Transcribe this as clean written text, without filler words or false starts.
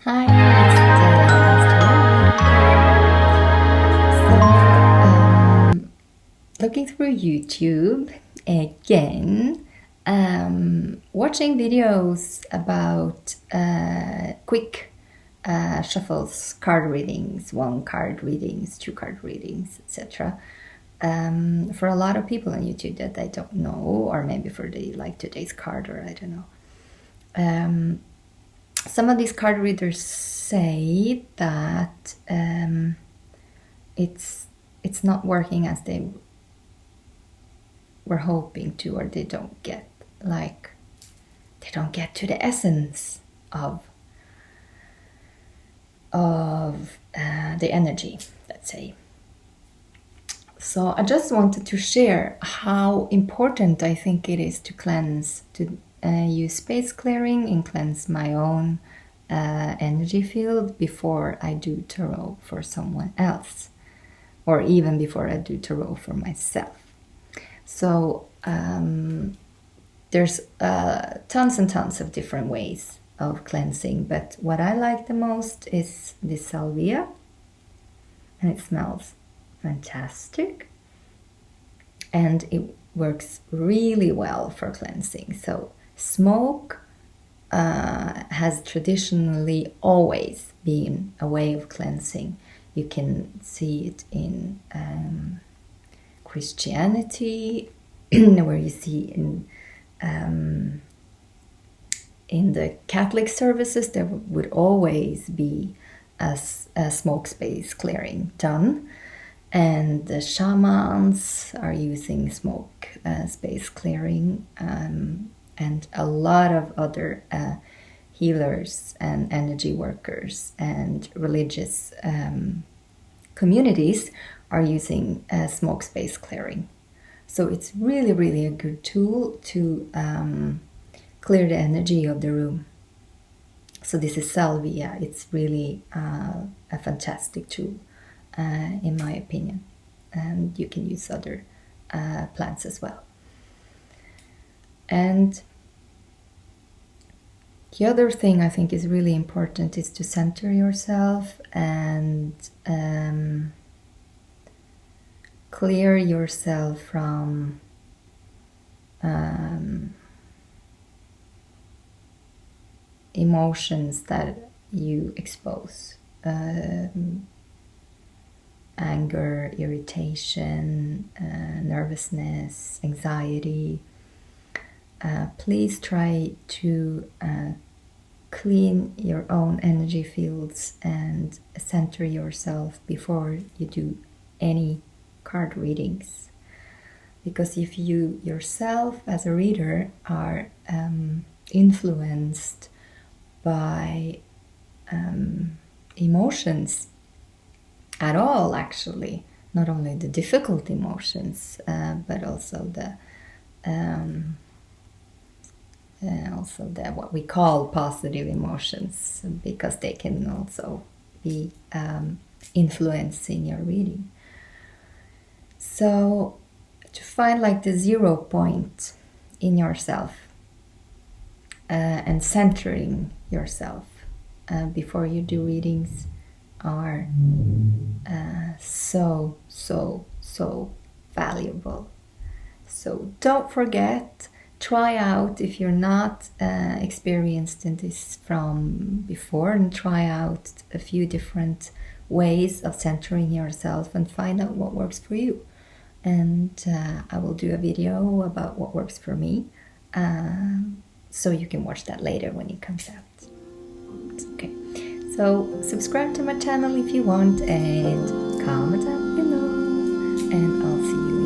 Hi, it's the last one. Looking through YouTube again, watching videos about quick shuffles, card readings, one card readings, two card readings, etc. For a lot of people on YouTube that I don't know, or maybe for the like today's card, or I don't know. Some of these card readers say that it's not working as they were hoping to, or they don't get to the essence of the energy, let's say. So I just wanted to share how important I think it is to cleanse, to use space clearing and cleanse my own energy field before I do tarot for someone else, or even before I do tarot for myself. So there's tons and tons of different ways of cleansing, but what I like the most is this salvia, and it smells fantastic, and it works really well for cleansing. So smoke has traditionally always been a way of cleansing. You can see it in Christianity, where you see in the Catholic services there would always be a smoke space clearing done, and the shamans are using smoke space clearing, and a lot of other healers and energy workers and religious communities are using smoke space clearing. So it's really, really a good tool to clear the energy of the room. So this is salvia. It's really a fantastic tool, in my opinion. And you can use other plants as well. And the other thing I think is really important is to center yourself and clear yourself from emotions that you expose. Anger, irritation, nervousness, anxiety. Please try to clean your own energy fields and center yourself before you do any card readings. Because if you yourself as a reader are influenced by emotions at all, actually, not only the difficult emotions, but also the what we call positive emotions, because they can also be influencing your reading. So to find like the 0 point in yourself and centering yourself before you do readings are so valuable. So don't forget, try out, if you're not experienced in this from before, and try out a few different ways of centering yourself and find out what works for you. And I will do a video about what works for me, so you can watch that later when it comes out. Okay, so subscribe to my channel if you want, and comment down below, and I'll see you